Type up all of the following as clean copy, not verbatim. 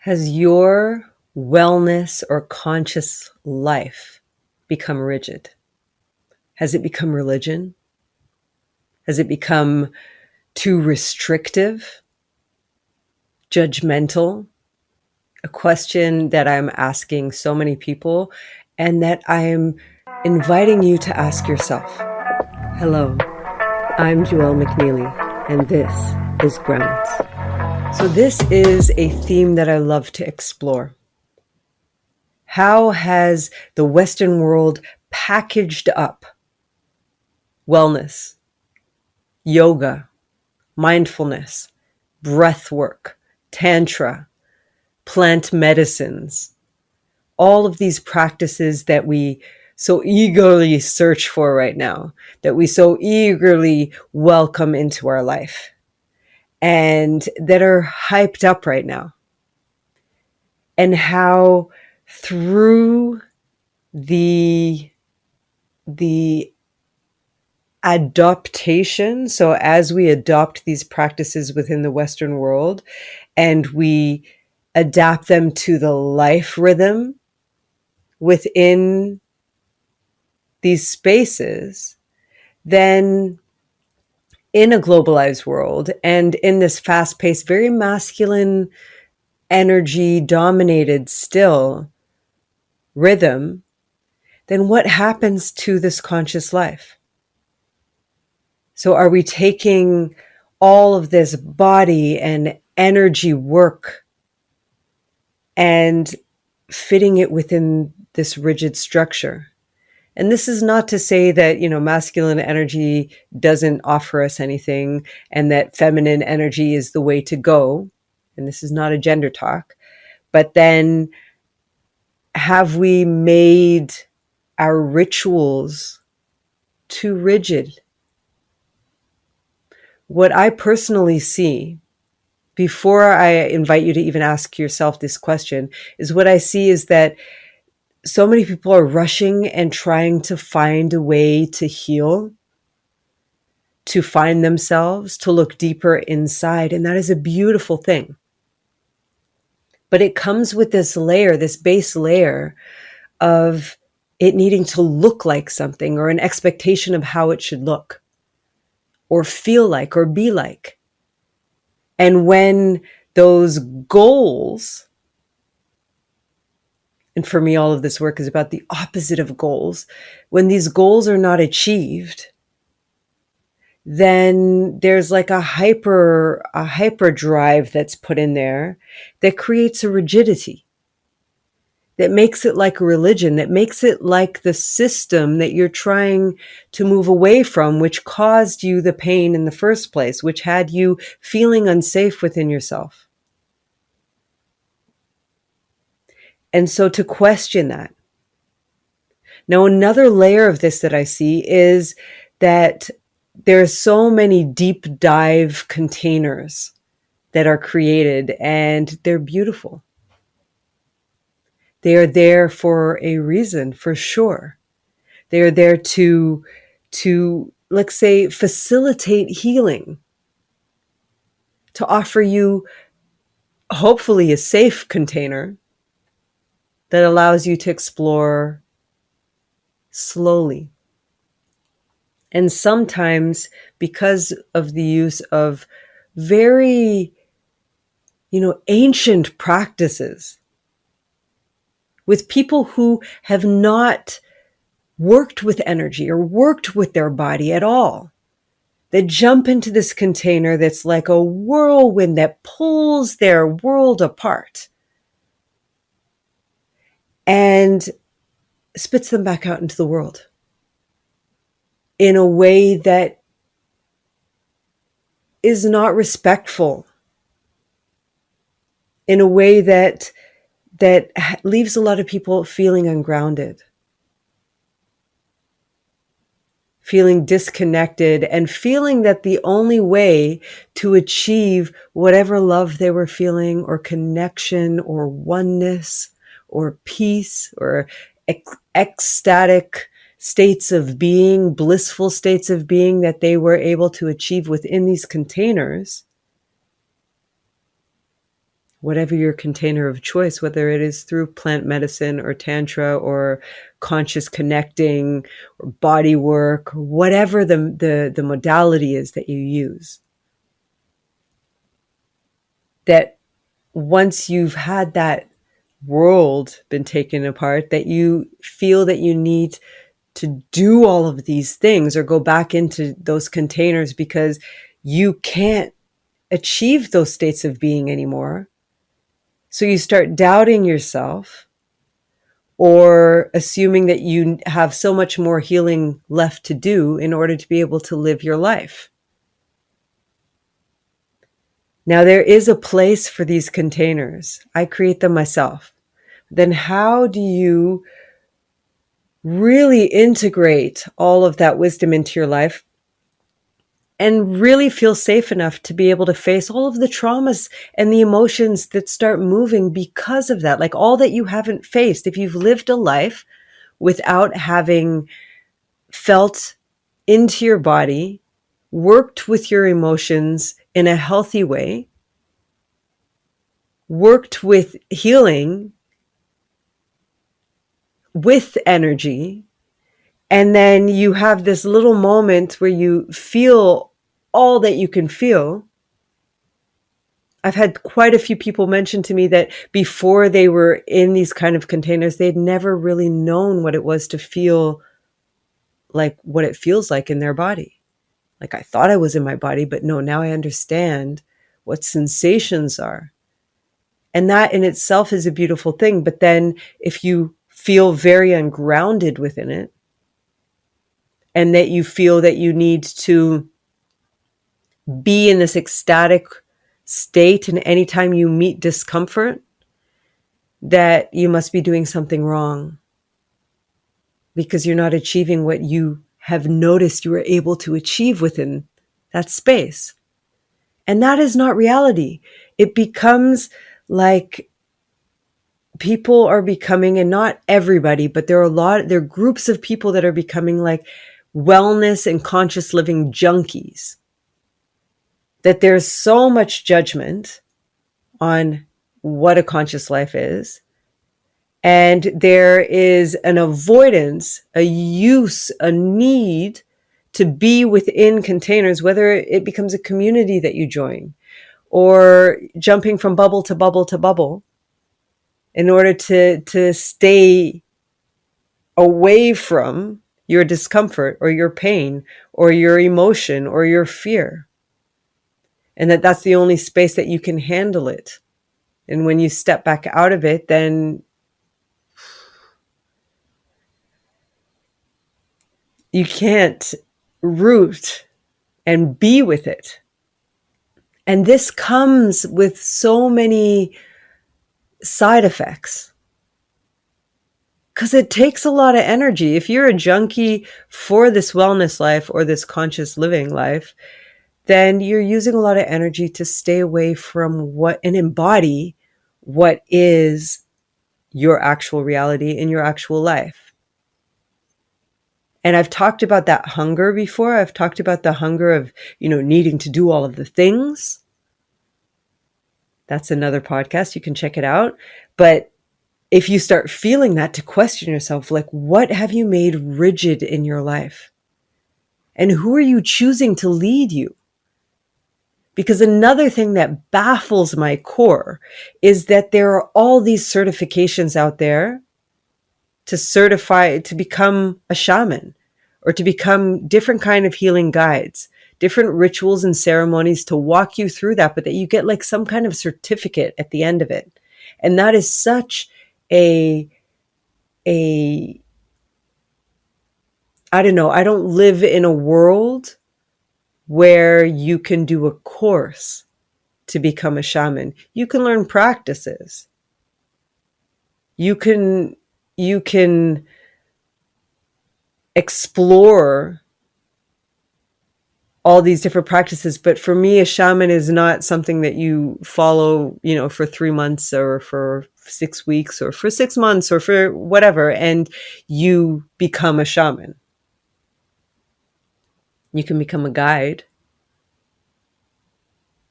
Has your wellness or conscious life become rigid? Has it become religion? Has it become too restrictive, judgmental? A question that I'm asking so many people and that I'm inviting you to ask yourself. Hello, I'm Juel McNeilly, and this is Grounds. So this is a theme that I love to explore. How has the Western world packaged up wellness, yoga, mindfulness, breath work, tantra, plant medicines, all of these practices that we so eagerly search for right now, that we so eagerly welcome into our life, and that are hyped up right now? And how through the adaptation, so as we adopt these practices within the Western world and we adapt them to the life rhythm within these spaces, then in a globalized world and in this fast-paced, very masculine, energy dominated still rhythm, then what happens to this conscious life? So are we taking all of this body and energy work and fitting it within this rigid structure? And this is not to say that, masculine energy doesn't offer us anything and that feminine energy is the way to go. And this is not a gender talk. But then have we made our rituals too rigid? What I personally see, before I invite you to even ask yourself this question, is what I see is that so many people are rushing and trying to find a way to heal, to find themselves, to look deeper inside. And that is a beautiful thing. But it comes with this layer, this base layer of it needing to look like something or an expectation of how it should look or feel like or be like. And when those goals, and for me, all of this work is about the opposite of goals, when these goals are not achieved, then there's like a hyper drive that's put in there that creates a rigidity, that makes it like a religion, that makes it like the system that you're trying to move away from, which caused you the pain in the first place, which had you feeling unsafe within yourself. And so to question that. Now, another layer of this that I see is that there are so many deep dive containers that are created, and they're beautiful. They are there for a reason, for sure. They are there to let's say, facilitate healing, to offer you, hopefully, a safe container that allows you to explore slowly. And sometimes, because of the use of very, ancient practices with people who have not worked with energy or worked with their body at all, that jump into this container that's like a whirlwind that pulls their world apart and spits them back out into the world in a way that is not respectful, in a way that leaves a lot of people feeling ungrounded, feeling disconnected, and feeling that the only way to achieve whatever love they were feeling or connection or oneness or peace or ecstatic states of being, blissful states of being that they were able to achieve within these containers whatever your container of choice, whether it is through plant medicine or tantra or conscious connecting or body work, or whatever the modality is that you use. That once you've had that world been taken apart, that you feel that you need to do all of these things or go back into those containers because you can't achieve those states of being anymore. So you start doubting yourself or assuming that you have so much more healing left to do in order to be able to live your life. Now, there is a place for these containers. I create them myself. Then how do you really integrate all of that wisdom into your life and really feel safe enough to be able to face all of the traumas and the emotions that start moving because of that? Like all that you haven't faced. If you've lived a life without having felt into your body, worked with your emotions in a healthy way, worked with healing, with energy, and then you have this little moment where you feel all that you can feel. I've had quite a few people mention to me that before they were in these kind of containers, they'd never really known what it was to feel like what it feels like in their body. Like I thought I was in my body, but no, now I understand what sensations are. And that in itself is a beautiful thing. But then if you feel very ungrounded within it, and that you feel that you need to be in this ecstatic state, and anytime you meet discomfort, that you must be doing something wrong because you're not achieving what you have noticed you were able to achieve within that space. And that is not reality. It becomes like people are becoming, and not everybody, but there are groups of people that are becoming like wellness and conscious living junkies. That there's so much judgment on what a conscious life is. And there is an avoidance, a use, a need to be within containers, whether it becomes a community that you join or jumping from bubble to bubble to bubble in order to stay away from your discomfort or your pain or your emotion or your fear. And that's the only space that you can handle it. And when you step back out of it, then you can't root and be with it. And this comes with so many side effects because it takes a lot of energy. If you're a junkie for this wellness life or this conscious living life, then you're using a lot of energy to stay away from what and embody what is your actual reality in your actual life. And I've talked about that hunger before. I've talked about the hunger of, needing to do all of the things. That's another podcast. You can check it out. But if you start feeling that, to question yourself, like, what have you made rigid in your life? And who are you choosing to lead you? Because another thing that baffles my core is that there are all these certifications out there to certify, to become a shaman or to become different kind of healing guides, different rituals and ceremonies to walk you through that, but that you get like some kind of certificate at the end of it. And that is such I don't know, I don't live in a world where you can do a course to become a shaman. You can learn practices. You can explore all these different practices. But for me, a shaman is not something that you follow, for 3 months or for 6 weeks or for 6 months or for whatever, and you become a shaman. You can become a guide.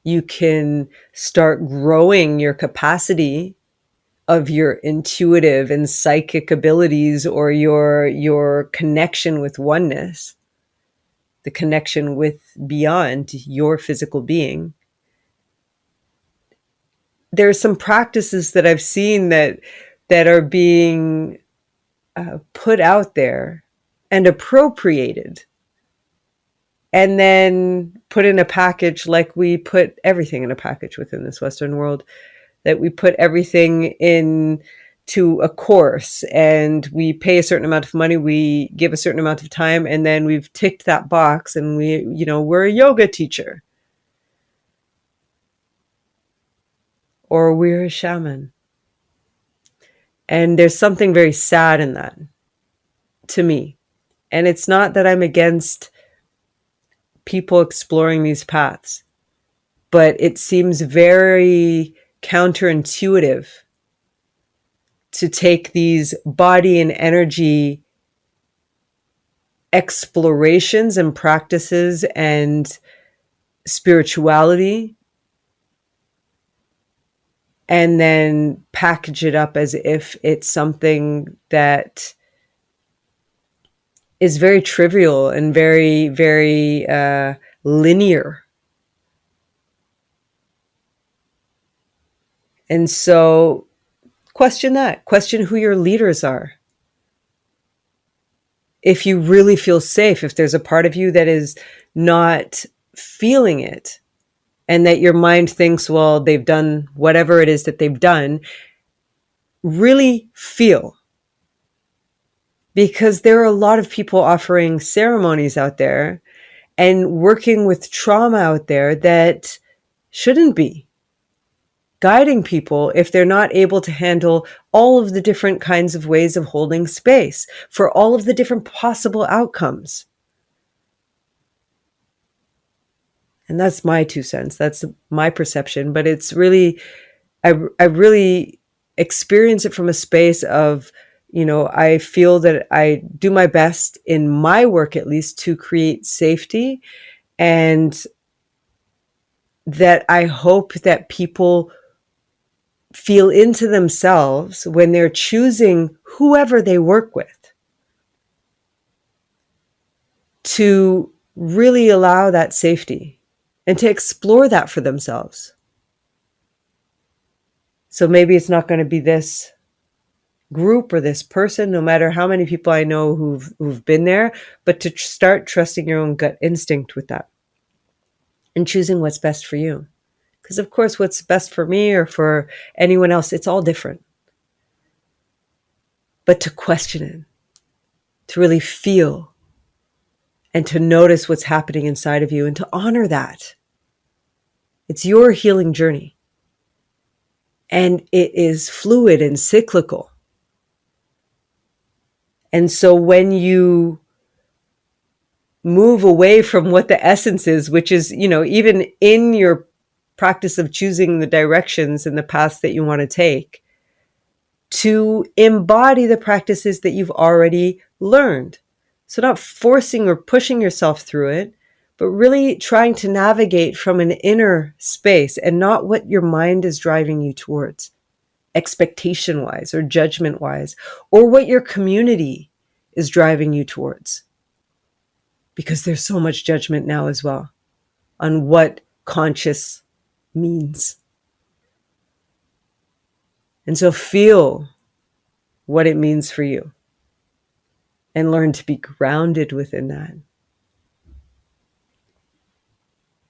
You can start growing your capacity of your intuitive and psychic abilities, or your connection with oneness, the connection with beyond your physical being. There are some practices that I've seen that are being put out there and appropriated, and then put in a package, like we put everything in a package within this Western world, that we put everything in to a course, and we pay a certain amount of money, we give a certain amount of time, and then we've ticked that box, and we're a yoga teacher, or we're a shaman. And there's something very sad in that, to me. And it's not that I'm against people exploring these paths, but it seems very counterintuitive to take these body and energy explorations and practices and spirituality, and then package it up as if it's something that is very trivial and very, very linear. And so question that. Question who your leaders are. If you really feel safe, if there's a part of you that is not feeling it, and that your mind thinks, well, they've done whatever it is that they've done, really feel. Because there are a lot of people offering ceremonies out there and working with trauma out there that shouldn't be guiding people if they're not able to handle all of the different kinds of ways of holding space for all of the different possible outcomes. And that's my 2 cents. That's my perception. But it's really, I really experience it from a space of, I feel that I do my best in my work, at least, to create safety, and that I hope that people feel into themselves when they're choosing whoever they work with, to really allow that safety and to explore that for themselves. So maybe it's not going to be this group or this person, no matter how many people I know who've been there, but to start trusting your own gut instinct with that and choosing what's best for you. Because of course, what's best for me or for anyone else, it's all different. But to question it, to really feel, and to notice what's happening inside of you, and to honor that. It's your healing journey. And it is fluid and cyclical. And so when you move away from what the essence is, which is, even in your practice of choosing the directions and the paths that you want to take, to embody the practices that you've already learned. So not forcing or pushing yourself through it, but really trying to navigate from an inner space and not what your mind is driving you towards, expectation-wise or judgment-wise, or what your community is driving you towards. Because there's so much judgment now as well on what conscious means. And so feel what it means for you and learn to be grounded within that.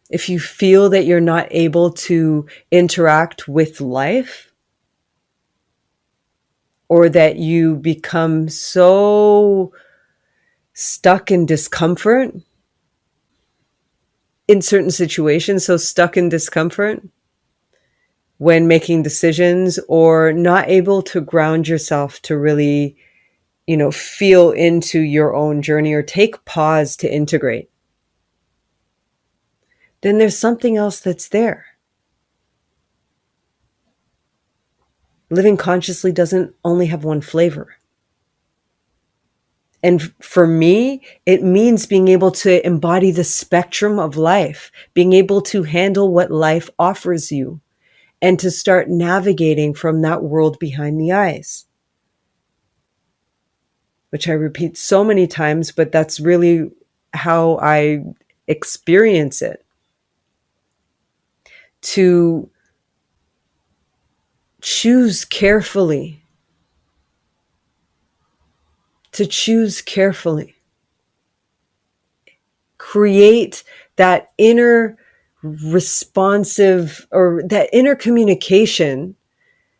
If you feel that you're not able to interact with life, or that you become so stuck in discomfort in certain situations, so stuck in discomfort when making decisions, or not able to ground yourself to really, feel into your own journey or take pause to integrate, then there's something else that's there. Living consciously doesn't only have one flavor. And for me, it means being able to embody the spectrum of life, being able to handle what life offers you, and to start navigating from that world behind the eyes, which I repeat so many times, but that's really how I experience it. To choose carefully, to choose carefully, create that inner responsive or that inner communication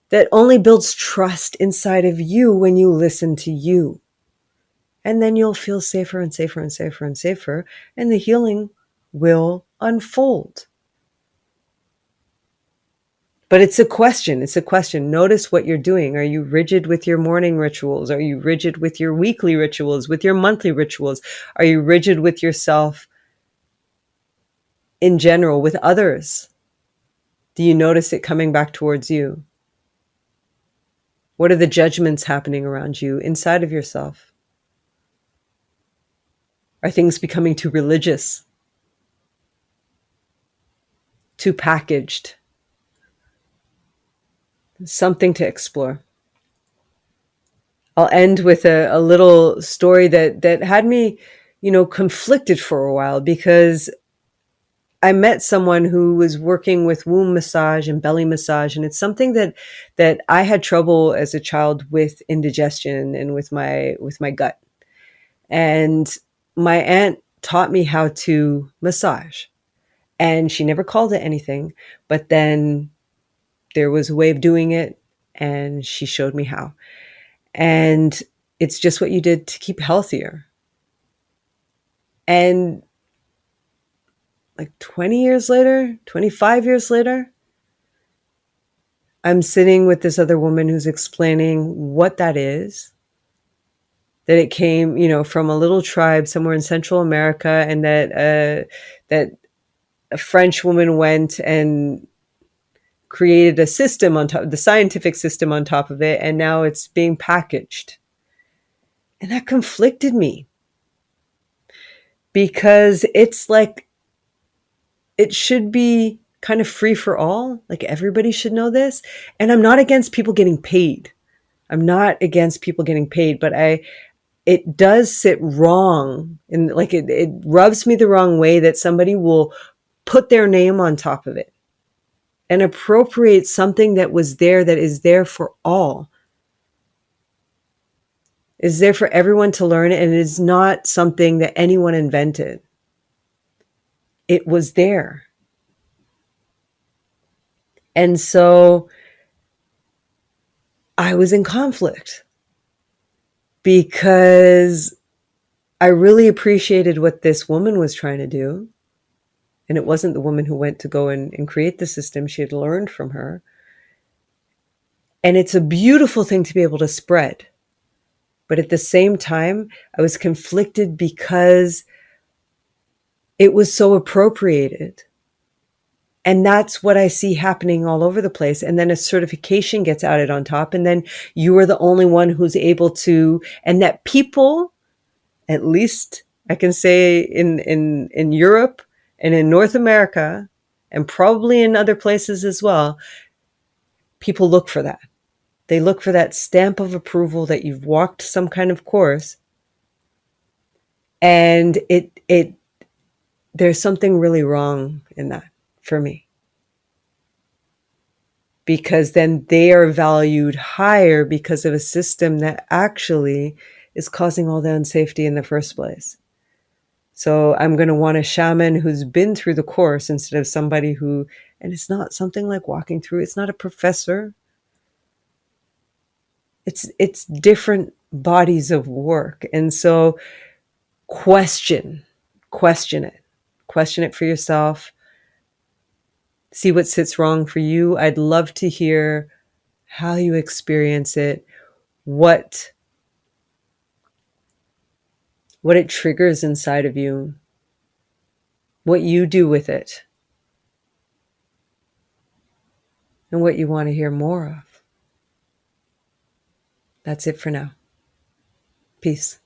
that only builds trust inside of you when you listen to you. And then you'll feel safer and safer and safer and safer, and the healing will unfold. But it's a question. It's a question. Notice what you're doing. Are you rigid with your morning rituals? Are you rigid with your weekly rituals, with your monthly rituals? Are you rigid with yourself in general, with others? Do you notice it coming back towards you? What are the judgments happening around you inside of yourself? Are things becoming too religious, too packaged? Something to explore. I'll end with a little story that had me, conflicted for a while, because I met someone who was working with womb massage and belly massage, and it's something that I had trouble as a child with indigestion and with my gut. And my aunt taught me how to massage, and she never called it anything, but then there was a way of doing it, and she showed me how. And it's just what you did to keep healthier. And like 20 years later, 25 years later, I'm sitting with this other woman who's explaining what that is, that it came, from a little tribe somewhere in Central America, and that a French woman went and created a system on top, the scientific system on top of it, and now it's being packaged. And that conflicted me, because it's like it should be kind of free for all, like everybody should know this. And I'm not against people getting paid. I'm not against people getting paid, but it does sit wrong, and like it rubs me the wrong way that somebody will put their name on top of it and appropriate something that was there, that is there for all, is there for everyone to learn, and it is not something that anyone invented. It was there. And so I was in conflict, because I really appreciated what this woman was trying to do. And it wasn't the woman who went to go and create the system. She had learned from her. And it's a beautiful thing to be able to spread. But at the same time, I was conflicted because it was so appropriated. And that's what I see happening all over the place. And then a certification gets added on top. And then you are the only one who's able to, and that people, at least I can say in Europe and in North America, and probably in other places as well, people look for that. They look for that stamp of approval that you've walked some kind of course. And there's something really wrong in that for me, because then they are valued higher because of a system that actually is causing all the unsafety in the first place. So I'm going to want a shaman who's been through the course instead of somebody who, and it's not something like walking through, it's not a professor. It's different bodies of work. And so question it. Question it for yourself. See what sits wrong for you. I'd love to hear how you experience it, what it triggers inside of you, what you do with it, and what you want to hear more of. That's it for now. Peace.